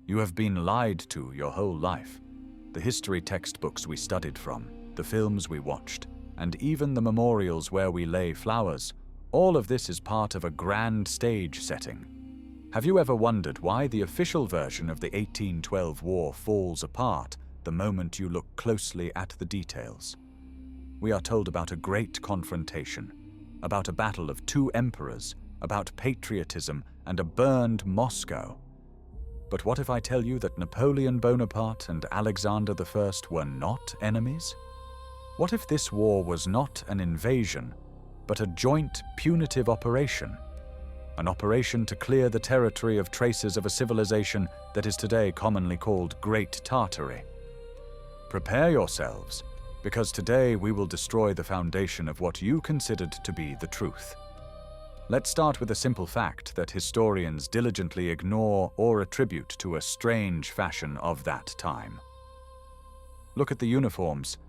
You have been lied to your whole life. The history textbooks we studied from, the films we watched, and even the memorials where we lay flowers, all of this is part of a grand stage setting. Have you ever wondered why the official version of the 1812 war falls apart the moment you look closely at the details? We are told about a great confrontation, about a battle of two emperors, about patriotism and a burned Moscow. But what if I tell you that Napoleon Bonaparte and Alexander I were not enemies? What if this war was not an invasion, but a joint punitive operation? An operation to clear the territory of traces of a civilization that is today commonly called Great Tartary. Prepare yourselves, because today we will destroy the foundation of what you considered to be the truth. Let's start with a simple fact that historians diligently ignore or attribute to a strange fashion of that time. Look at the uniforms.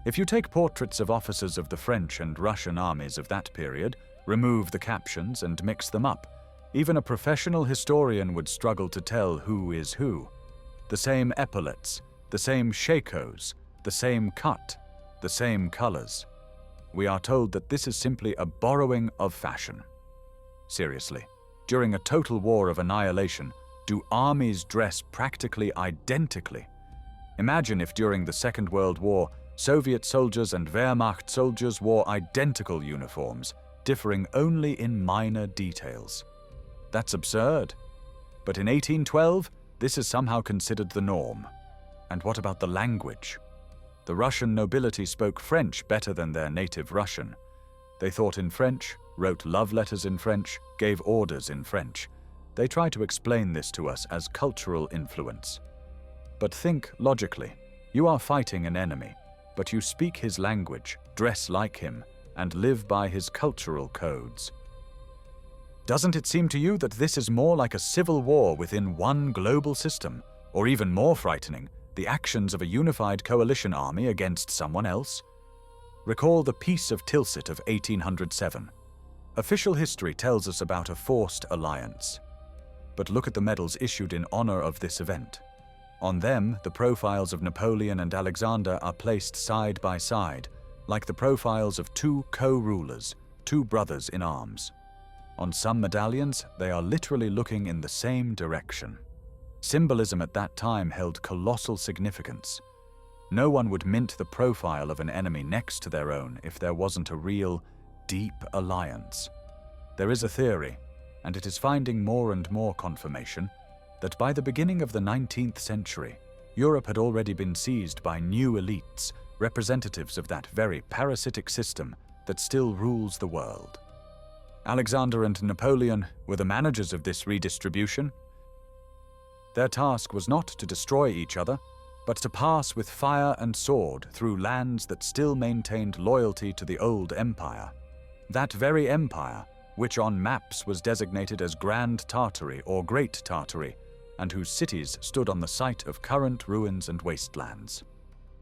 If you take portraits of officers of the French and Russian armies of that period, remove the captions and mix them up, even a professional historian would struggle to tell who is who. The same epaulets, the same shakos, the same cut, the same colors. We are told that this is simply a borrowing of fashion. Seriously, during a total war of annihilation, do armies dress practically identically? Imagine if during the Second World War, Soviet soldiers and Wehrmacht soldiers wore identical uniforms, differing only in minor details. That's absurd. But in 1812, this is somehow considered the norm. And what about the language? The Russian nobility spoke French better than their native Russian. They thought in French, wrote love letters in French, gave orders in French. They try to explain this to us as cultural influence. But think logically. You are fighting an enemy, but you speak his language, dress like him, and live by his cultural codes. Doesn't it seem to you that this is more like a civil war within one global system, or even more frightening, the actions of a unified coalition army against someone else? Recall the Peace of Tilsit of 1807. Official history tells us about a forced alliance. But look at the medals issued in honor of this event. On them, the profiles of Napoleon and Alexander are placed side by side, like the profiles of two co-rulers, two brothers in arms. On some medallions, they are literally looking in the same direction. Symbolism at that time held colossal significance. No one would mint the profile of an enemy next to their own if there wasn't a real, deep alliance. There is a theory, and it is finding more and more confirmation, that by the beginning of the 19th century, Europe had already been seized by new elites, representatives of that very parasitic system that still rules the world. Alexander and Napoleon were the managers of this redistribution. Their task was not to destroy each other, but to pass with fire and sword through lands that still maintained loyalty to the old empire. That very empire, which on maps was designated as Grand Tartary or Great Tartary, and whose cities stood on the site of current ruins and wastelands.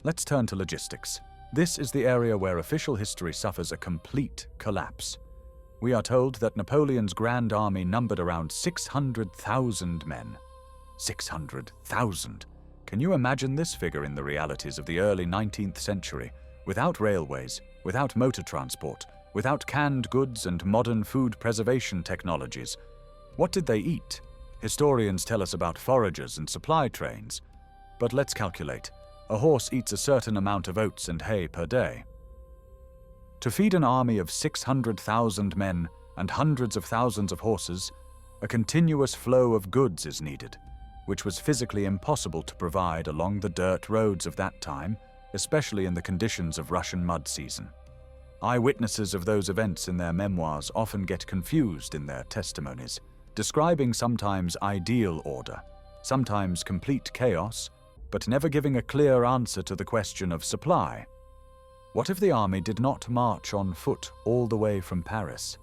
Let's turn to logistics. This is the area where official history suffers a complete collapse. We are told that Napoleon's Grand Army numbered around 600,000 men. 600,000! Can you imagine this figure in the realities of the early 19th century, without railways, without motor transport, without canned goods and modern food preservation technologies? What did they eat? Historians tell us about foragers and supply trains. But let's calculate. A horse eats a certain amount of oats and hay per day. To feed an army of 600,000 men and hundreds of thousands of horses, a continuous flow of goods is needed, which was physically impossible to provide along the dirt roads of that time, especially in the conditions of Russian mud season. Eyewitnesses of those events in their memoirs often get confused in their testimonies, describing sometimes ideal order, sometimes complete chaos, but never giving a clear answer to the question of supply. What if the army did not march on foot all the way from Paris?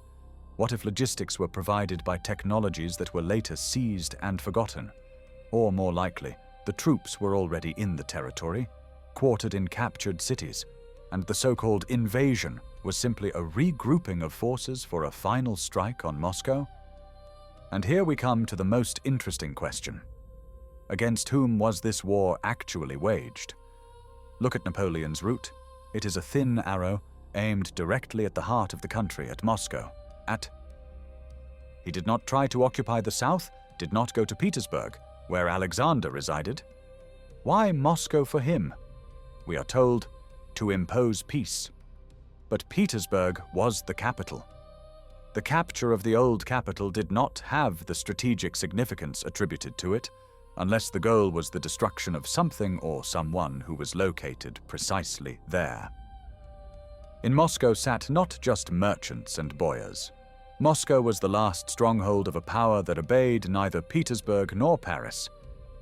What if logistics were provided by technologies that were later seized and forgotten? Or more likely, the troops were already in the territory, quartered in captured cities, and the so-called invasion was simply a regrouping of forces for a final strike on Moscow? And here we come to the most interesting question. Against whom was this war actually waged? Look at Napoleon's route. It is a thin arrow aimed directly at the heart of the country, at Moscow. He did not try to occupy the south, did not go to Petersburg, where Alexander resided. Why Moscow for him? We are told, to impose peace. But Petersburg was the capital. The capture of the old capital did not have the strategic significance attributed to it, unless the goal was the destruction of something or someone who was located precisely there. In Moscow sat not just merchants and boyars. Moscow was the last stronghold of a power that obeyed neither Petersburg nor Paris.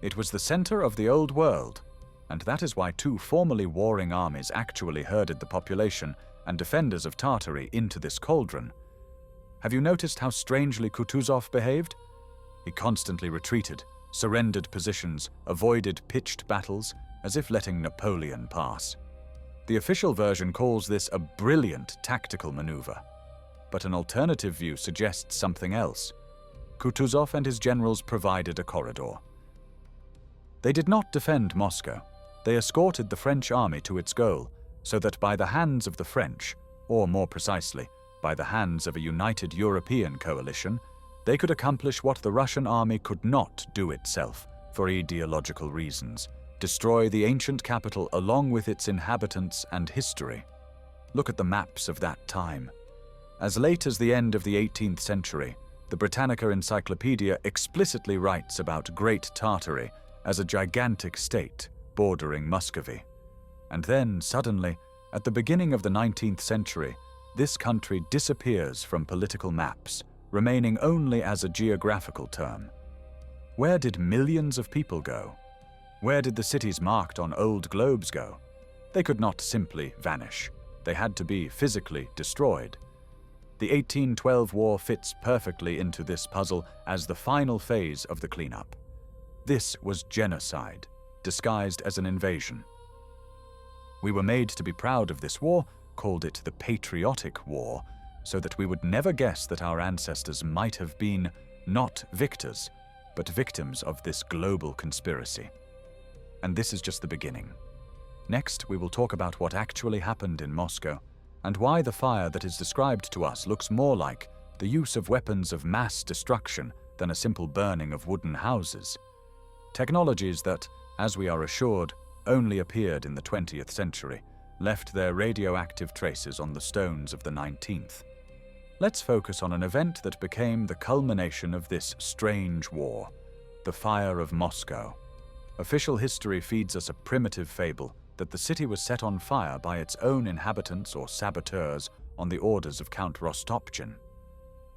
It was the center of the old world, and that is why two formerly warring armies actually herded the population and defenders of Tartary into this cauldron. Have you noticed how strangely Kutuzov behaved? He constantly retreated, surrendered positions, avoided pitched battles, as if letting Napoleon pass. The official version calls this a brilliant tactical maneuver, but an alternative view suggests something else. Kutuzov and his generals provided a corridor. They did not defend Moscow. They escorted the French army to its goal, so that by the hands of the French, or more precisely, by the hands of a united European coalition, they could accomplish what the Russian army could not do itself, for ideological reasons: destroy the ancient capital along with its inhabitants and history. Look at the maps of that time. As late as the end of the 18th century, the Britannica Encyclopedia explicitly writes about Great Tartary as a gigantic state bordering Muscovy. And then, suddenly, at the beginning of the 19th century, this country disappears from political maps, remaining only as a geographical term. Where did millions of people go? Where did the cities marked on old globes go? They could not simply vanish. They had to be physically destroyed. The 1812 war fits perfectly into this puzzle as the final phase of the cleanup. This was genocide, disguised as an invasion. We were made to be proud of this war, called it the Patriotic War, so that we would never guess that our ancestors might have been not victors, but victims of this global conspiracy. And this is just the beginning. Next, we will talk about what actually happened in Moscow, and why the fire that is described to us looks more like the use of weapons of mass destruction than a simple burning of wooden houses. Technologies that, as we are assured, only appeared in the 20th century, left their radioactive traces on the stones of the 19th. Let's focus on an event that became the culmination of this strange war, the fire of Moscow. Official history feeds us a primitive fable that the city was set on fire by its own inhabitants or saboteurs on the orders of Count Rostopchin.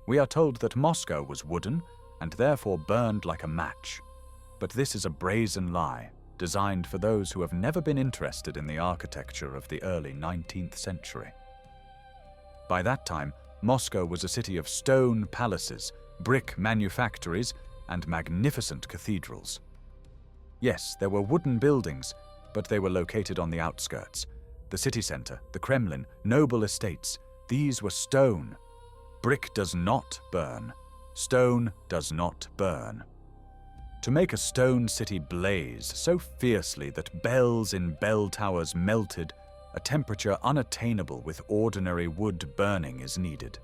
We are told that Moscow was wooden and therefore burned like a match. But this is a brazen lie, designed for those who have never been interested in the architecture of the early 19th century. By that time, Moscow was a city of stone palaces, brick manufactories, and magnificent cathedrals. Yes, there were wooden buildings, but they were located on the outskirts. The city center, the Kremlin, noble estates, these were stone. Brick does not burn. Stone does not burn. To make a stone city blaze so fiercely that bells in bell towers melted, a temperature unattainable with ordinary wood burning is needed.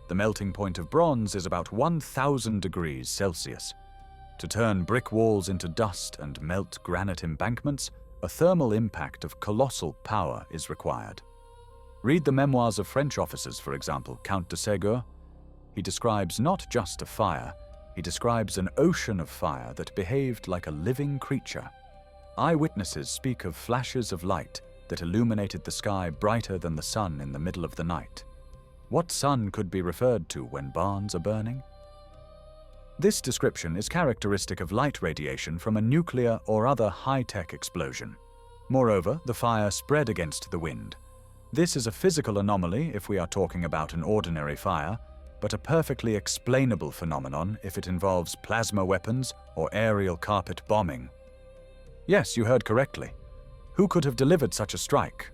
The melting point of bronze is about 1,000 degrees Celsius. To turn brick walls into dust and melt granite embankments, a thermal impact of colossal power is required. Read the memoirs of French officers, for example, Count de Ségur. He describes not just a fire, he describes an ocean of fire that behaved like a living creature. Eyewitnesses speak of flashes of light that illuminated the sky brighter than the sun in the middle of the night. What sun could be referred to when barns are burning? This description is characteristic of light radiation from a nuclear or other high-tech explosion. Moreover, the fire spread against the wind. This is a physical anomaly if we are talking about an ordinary fire, but a perfectly explainable phenomenon if it involves plasma weapons or aerial carpet bombing. Yes, you heard correctly. Who could have delivered such a strike?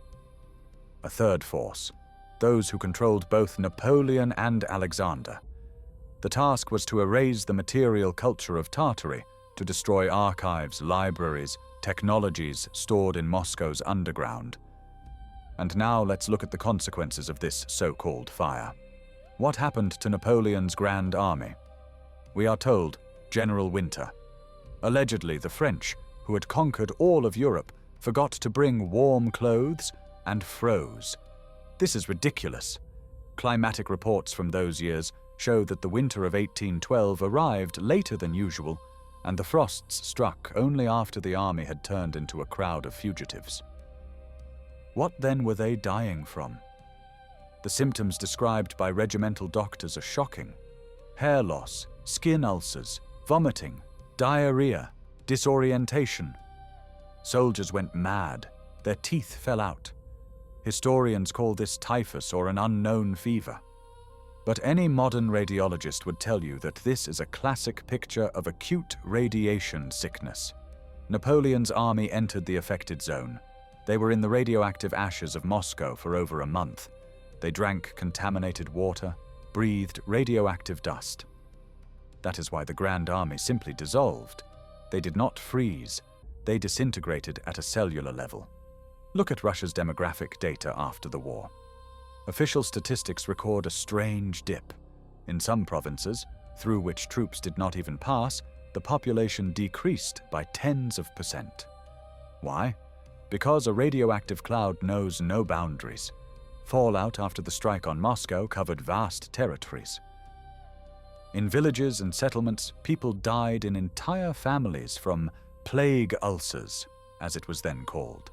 A third force, those who controlled both Napoleon and Alexander. The task was to erase the material culture of Tartary, to destroy archives, libraries, technologies stored in Moscow's underground. And now let's look at the consequences of this so-called fire. What happened to Napoleon's Grand Army? We are told General Winter. Allegedly, the French, who had conquered all of Europe, forgot to bring warm clothes and froze. This is ridiculous. Climatic reports from those years show that the winter of 1812 arrived later than usual, and the frosts struck only after the army had turned into a crowd of fugitives. What then were they dying from? The symptoms described by regimental doctors are shocking. Hair loss, skin ulcers, vomiting, diarrhea, disorientation. Soldiers went mad. Their teeth fell out. Historians call this typhus or an unknown fever. But any modern radiologist would tell you that this is a classic picture of acute radiation sickness. Napoleon's army entered the affected zone. They were in the radioactive ashes of Moscow for over a month. They drank contaminated water, breathed radioactive dust. That is why the Grand Army simply dissolved. They did not freeze. They disintegrated at a cellular level. Look at Russia's demographic data after the war. Official statistics record a strange dip. In some provinces, through which troops did not even pass, the population decreased by tens of %. Why? Because a radioactive cloud knows no boundaries. Fallout after the strike on Moscow covered vast territories. In villages and settlements, people died in entire families from plague ulcers, as it was then called.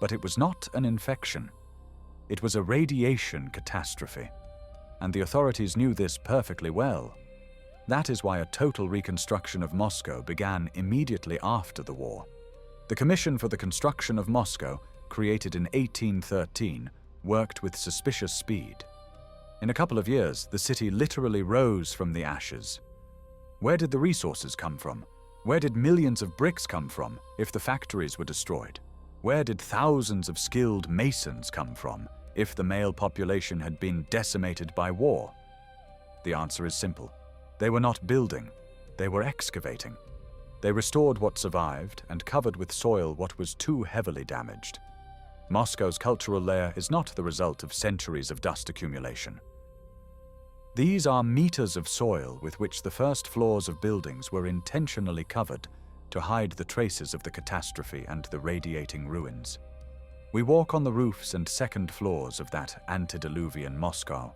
But it was not an infection. It was a radiation catastrophe, and the authorities knew this perfectly well. That is why a total reconstruction of Moscow began immediately after the war. The Commission for the Construction of Moscow, created in 1813, worked with suspicious speed. In a couple of years, the city literally rose from the ashes. Where did the resources come from? Where did millions of bricks come from if the factories were destroyed? Where did thousands of skilled masons come from if the male population had been decimated by war? The answer is simple. They were not building, they were excavating. They restored what survived and covered with soil what was too heavily damaged. Moscow's cultural layer is not the result of centuries of dust accumulation. These are meters of soil with which the first floors of buildings were intentionally covered to hide the traces of the catastrophe and the radiating ruins. We walk on the roofs and second floors of that antediluvian Moscow,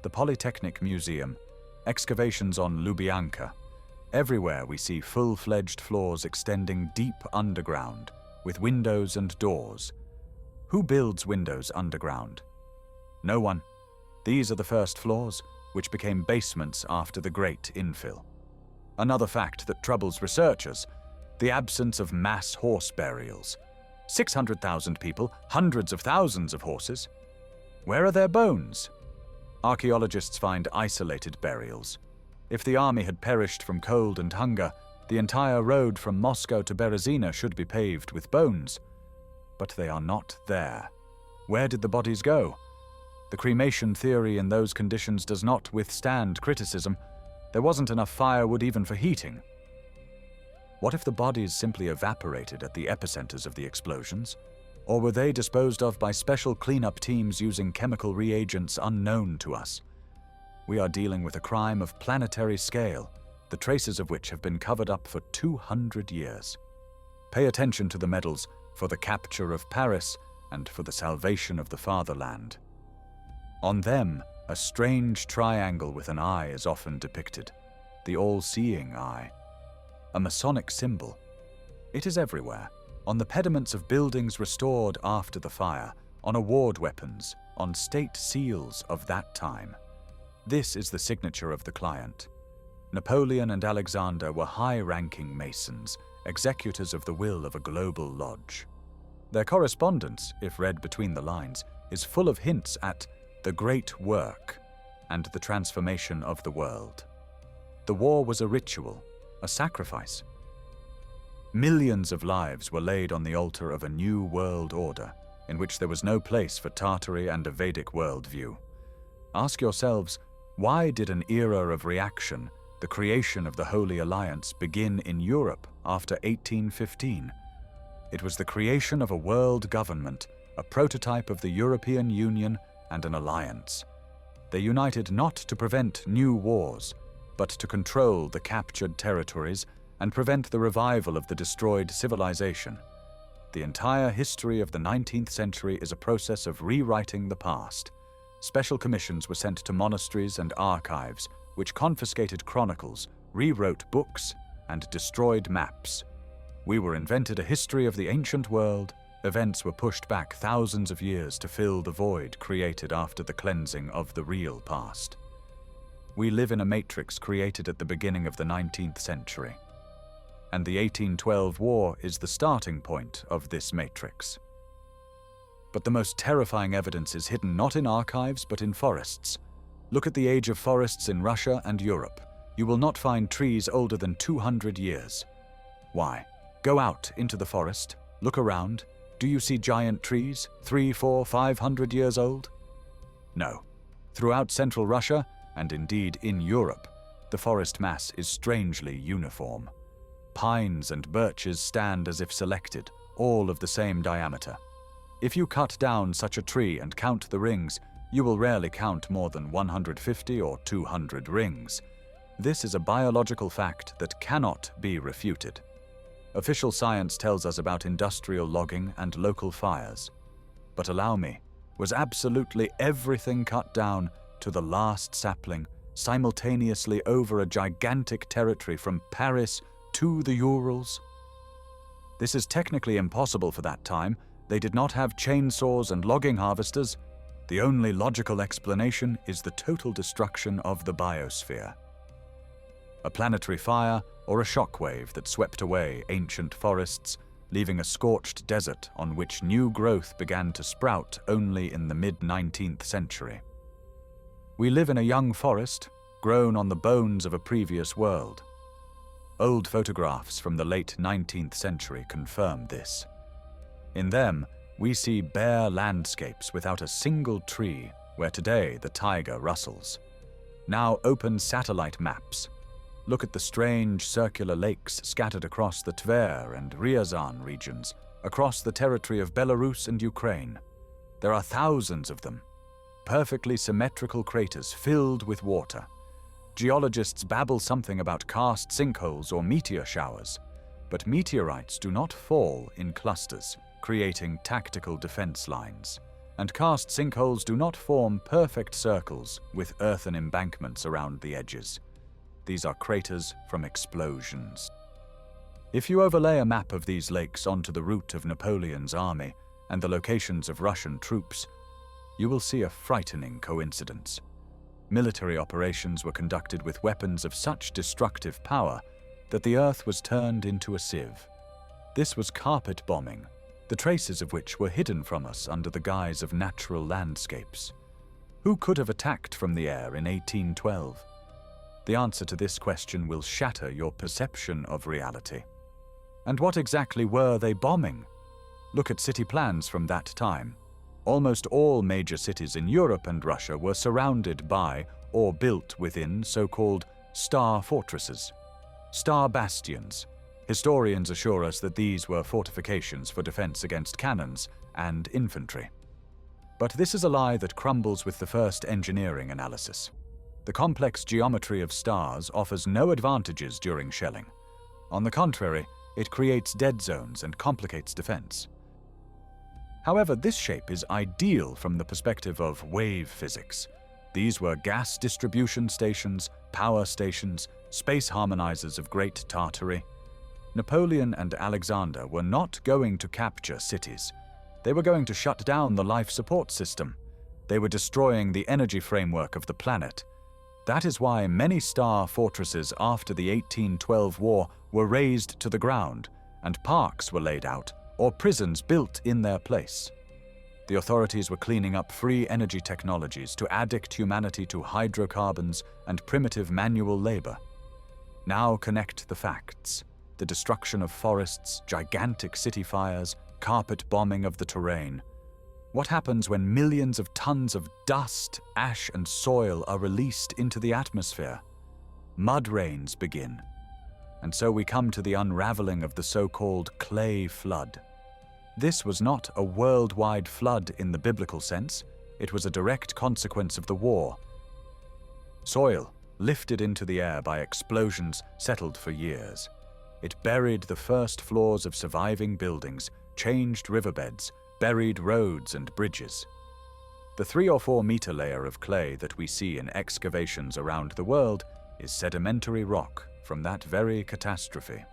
the Polytechnic Museum, excavations on Lubyanka. Everywhere we see full-fledged floors extending deep underground, with windows and doors. Who builds windows underground? No one. These are the first floors, which became basements after the Great Infill. Another fact that troubles researchers: the absence of mass horse burials. 600,000 people, hundreds of thousands of horses. Where are their bones? Archaeologists find isolated burials. If the army had perished from cold and hunger, the entire road from Moscow to Berezina should be paved with bones. But they are not there. Where did the bodies go? The cremation theory in those conditions does not withstand criticism. There wasn't enough firewood even for heating. What if the bodies simply evaporated at the epicenters of the explosions? Or were they disposed of by special cleanup teams using chemical reagents unknown to us? We are dealing with a crime of planetary scale, the traces of which have been covered up for 200 years. Pay attention to the medals for the capture of Paris and for the salvation of the fatherland. On them, a strange triangle with an eye is often depicted, the all-seeing eye. A Masonic symbol. It is everywhere, on the pediments of buildings restored after the fire, on award weapons, on state seals of that time. This is the signature of the client. Napoleon and Alexander were high-ranking Masons, executors of the will of a global lodge. Their correspondence, if read between the lines, is full of hints at the great work and the transformation of the world. The war was a ritual, a sacrifice. Millions of lives were laid on the altar of a new world order, in which there was no place for Tartary and a Vedic worldview. Ask yourselves, why did an era of reaction The creation of the Holy Alliance began in Europe after 1815. It was the creation of a world government, a prototype of the European Union and an alliance. They united not to prevent new wars, but to control the captured territories and prevent the revival of the destroyed civilization. The entire history of the 19th century is a process of rewriting the past. Special commissions were sent to monasteries and archives, which confiscated chronicles, rewrote books, and destroyed maps. We were invented a history of the ancient world. Events were pushed back thousands of years to fill the void created after the cleansing of the real past. We live in a matrix created at the beginning of the 19th century. And the 1812 war is the starting point of this matrix. But the most terrifying evidence is hidden not in archives but in forests. Look at the age of forests in Russia and Europe. You will not find trees older than 200 years. Why? Go out into the forest, look around. Do you see giant trees, 300, 400, 500 years old? No. Throughout central Russia, and indeed in Europe, the forest mass is strangely uniform. Pines and birches stand as if selected, all of the same diameter. If you cut down such a tree and count the rings, you will rarely count more than 150 or 200 rings. This is a biological fact that cannot be refuted. Official science tells us about industrial logging and local fires. But allow me, was absolutely everything cut down to the last sapling, simultaneously over a gigantic territory from Paris to the Urals? This is technically impossible for that time. They did not have chainsaws and logging harvesters. The only logical explanation is the total destruction of the biosphere. A planetary fire or a shockwave that swept away ancient forests, leaving a scorched desert on which new growth began to sprout only in the mid-19th century. We live in a young forest, grown on the bones of a previous world. Old photographs from the late 19th century confirm this. In them, we see bare landscapes without a single tree, where today the taiga rustles. Now open satellite maps. Look at the strange circular lakes scattered across the Tver and Ryazan regions, across the territory of Belarus and Ukraine. There are thousands of them, perfectly symmetrical craters filled with water. Geologists babble something about karst sinkholes or meteor showers, but meteorites do not fall in clusters, creating tactical defense lines, and karst sinkholes do not form perfect circles with earthen embankments around the edges. These are craters from explosions. If you overlay a map of these lakes onto the route of Napoleon's army and the locations of Russian troops, you will see a frightening coincidence. Military operations were conducted with weapons of such destructive power that the earth was turned into a sieve. This was carpet bombing, the traces of which were hidden from us under the guise of natural landscapes. Who could have attacked from the air in 1812? The answer to this question will shatter your perception of reality. And what exactly were they bombing? Look at city plans from that time. Almost all major cities in Europe and Russia were surrounded by or built within so-called star fortresses, star bastions. Historians assure us that these were fortifications for defense against cannons and infantry. But this is a lie that crumbles with the first engineering analysis. The complex geometry of stars offers no advantages during shelling. On the contrary, it creates dead zones and complicates defense. However, this shape is ideal from the perspective of wave physics. These were gas distribution stations, power stations, space harmonizers of Great Tartary. Napoleon and Alexander were not going to capture cities. They were going to shut down the life support system. They were destroying the energy framework of the planet. That is why many star fortresses after the 1812 war were razed to the ground, and parks were laid out, or prisons built in their place. The authorities were cleaning up free energy technologies to addict humanity to hydrocarbons and primitive manual labor. Now connect the facts: the destruction of forests, gigantic city fires, carpet bombing of the terrain. What happens when millions of tons of dust, ash, and soil are released into the atmosphere? mud rains begin. And so we come to the unraveling of the so-called clay flood. This was not a worldwide flood in the biblical sense. It was a direct consequence of the war. Soil, lifted into the air by explosions, settled for years. It buried the first floors of surviving buildings, changed riverbeds, buried roads and bridges. The 3 or 4 meter layer of clay that we see in excavations around the world is sedimentary rock from that very catastrophe.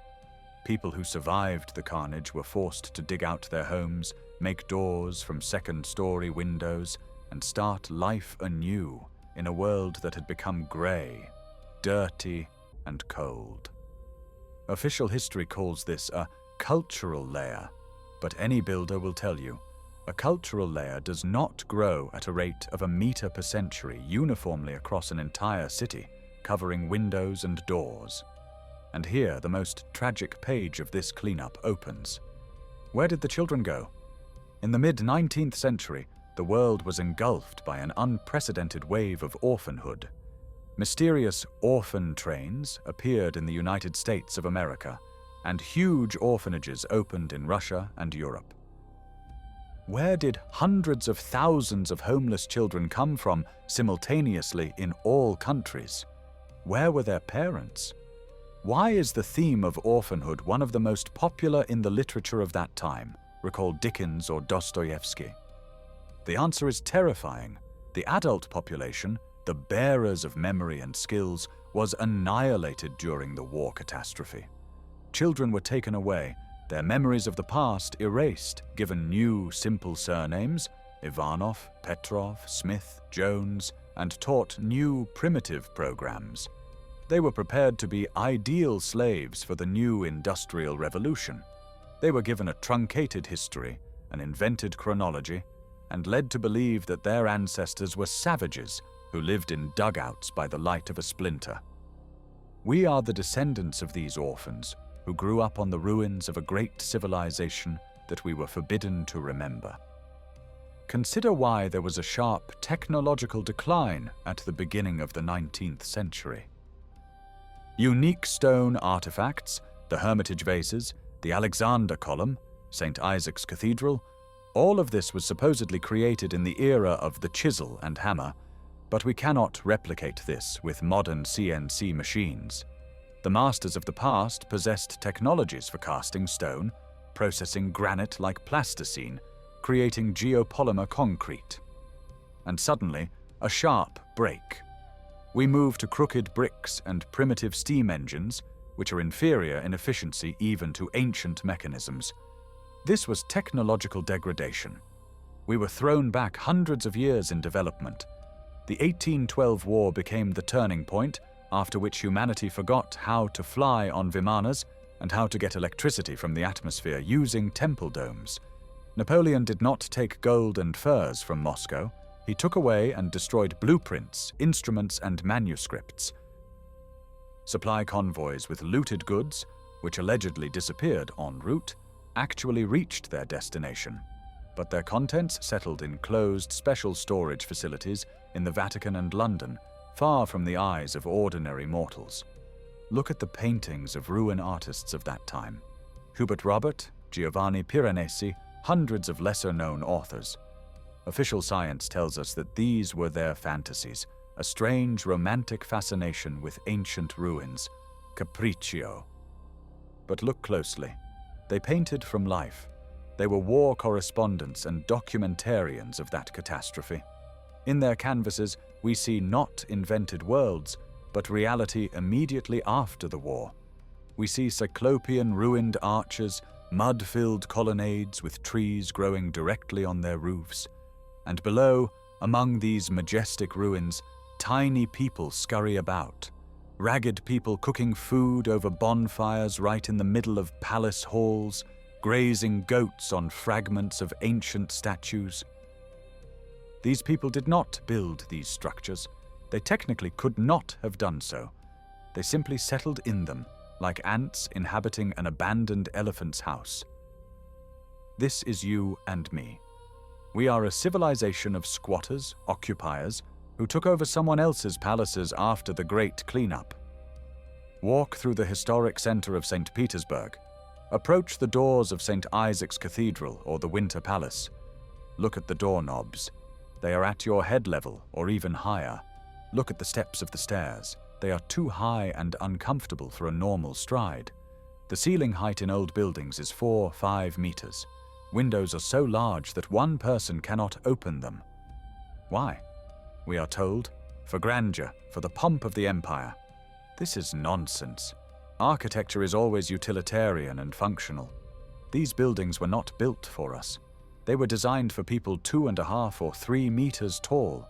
People who survived the carnage were forced to dig out their homes, make doors from second-story windows, and start life anew in a world that had become grey, dirty, and cold. Official history calls this a cultural layer, but any builder will tell you, a cultural layer does not grow at a rate of 1 meter per century uniformly across an entire city, covering windows and doors. And here the most tragic page of this cleanup opens. Where did the children go? In the mid-19th century, the world was engulfed by an unprecedented wave of orphanhood. Mysterious orphan trains appeared in the United States of America, and huge orphanages opened in Russia and Europe. Where did hundreds of thousands of homeless children come from simultaneously in all countries? Where were their parents? Why is the theme of orphanhood one of the most popular in the literature of that time? Recall Dickens or Dostoevsky. The answer is terrifying. The adult population, the bearers of memory and skills, was annihilated during the war catastrophe. Children were taken away, their memories of the past erased, given new, simple surnames, Ivanov, Petrov, Smith, Jones, and taught new, primitive programs. They were prepared to be ideal slaves for the new industrial revolution. They were given a truncated history, an invented chronology, and led to believe that their ancestors were savages who lived in dugouts by the light of a splinter. We are the descendants of these orphans who grew up on the ruins of a great civilization that we were forbidden to remember. Consider why there was a sharp technological decline at the beginning of the 19th century. Unique stone artifacts, the Hermitage vases, the Alexander column, St. Isaac's Cathedral, all of this was supposedly created in the era of the chisel and hammer, but we cannot replicate this with modern CNC machines. The masters of the past possessed technologies for casting stone, processing granite like plasticine, creating geopolymer concrete. And suddenly, a sharp break. We move to crooked bricks and primitive steam engines, which are inferior in efficiency even to ancient mechanisms. This was technological degradation. We were thrown back hundreds of years in development. The 1812 war became the turning point, after which humanity forgot how to fly on vimanas and how to get electricity from the atmosphere using temple domes. Napoleon did not take gold and furs from Moscow. He took away and destroyed blueprints, instruments, and manuscripts. Supply convoys with looted goods, which allegedly disappeared en route, actually reached their destination, but their contents settled in closed special storage facilities in the Vatican and London, far from the eyes of ordinary mortals. Look at the paintings of ruin artists of that time. Hubert Robert, Giovanni Piranesi, hundreds of lesser-known authors. Official science tells us that these were their fantasies, a strange romantic fascination with ancient ruins, capriccio. But look closely. They painted from life. They were war correspondents and documentarians of that catastrophe. In their canvases, we see not invented worlds, but reality immediately after the war. We see cyclopean ruined arches, mud-filled colonnades with trees growing directly on their roofs. And below, among these majestic ruins, tiny people scurry about. Ragged people cooking food over bonfires right in the middle of palace halls, grazing goats on fragments of ancient statues. These people did not build these structures. They technically could not have done so. They simply settled in them, like ants inhabiting an abandoned elephant's house. This is you and me. We are a civilization of squatters, occupiers, who took over someone else's palaces after the great cleanup. Walk through the historic center of St. Petersburg. Approach the doors of St. Isaac's Cathedral or the Winter Palace. Look at the doorknobs. They are at your head level or even higher. Look at the steps of the stairs. They are too high and uncomfortable for a normal stride. The ceiling height in old buildings is 4-5 meters. Windows are so large that one person cannot open them. Why? We are told, for grandeur, for the pomp of the empire. This is nonsense. Architecture is always utilitarian and functional. These buildings were not built for us. They were designed for people 2.5 or 3 meters tall.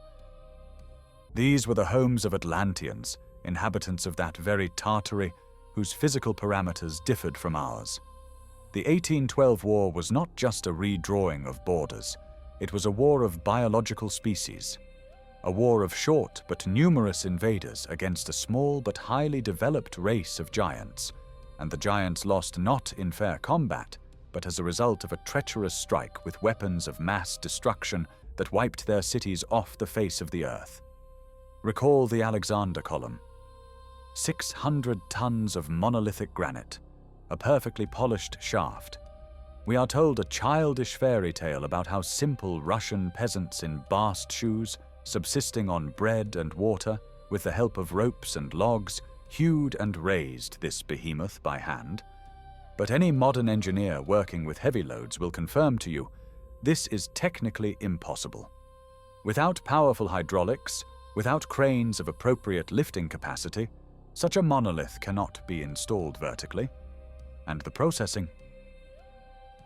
These were the homes of Atlanteans, inhabitants of that very Tartary whose physical parameters differed from ours. The 1812 war was not just a redrawing of borders. It was a war of biological species. A war of short but numerous invaders against a small but highly developed race of giants. And the giants lost not in fair combat, but as a result of a treacherous strike with weapons of mass destruction that wiped their cities off the face of the earth. Recall the Alexander Column. 600 tons of monolithic granite, a perfectly polished shaft. We are told a childish fairy tale about how simple Russian peasants in bast shoes, subsisting on bread and water, with the help of ropes and logs, hewed and raised this behemoth by hand. But any modern engineer working with heavy loads will confirm to you, this is technically impossible. Without powerful hydraulics, without cranes of appropriate lifting capacity, such a monolith cannot be installed vertically. And the processing.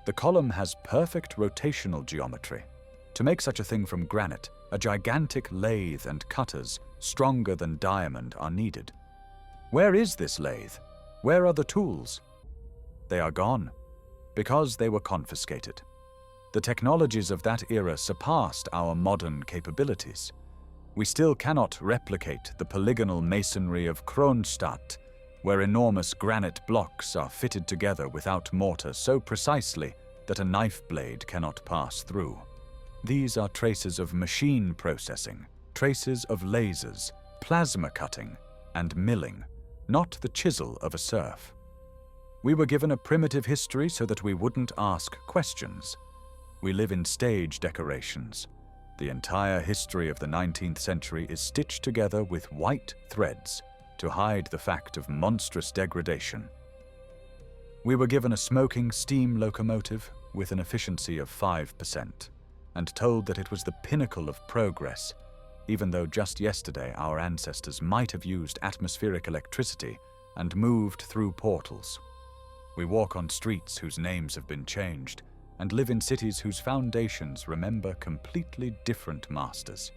The column has perfect rotational geometry. To make such a thing from granite, a gigantic lathe and cutters, stronger than diamond, are needed. Where is this lathe? Where are the tools? They are gone, because they were confiscated. The technologies of that era surpassed our modern capabilities. We still cannot replicate the polygonal masonry of Kronstadt, where enormous granite blocks are fitted together without mortar so precisely that a knife blade cannot pass through. These are traces of machine processing, traces of lasers, plasma cutting, and milling, not the chisel of a serf. We were given a primitive history so that we wouldn't ask questions. We live in stage decorations. The entire history of the 19th century is stitched together with white threads to hide the fact of monstrous degradation. We were given a smoking steam locomotive with an efficiency of 5%, and told that it was the pinnacle of progress, even though just yesterday our ancestors might have used atmospheric electricity and moved through portals. We walk on streets whose names have been changed, and live in cities whose foundations remember completely different masters.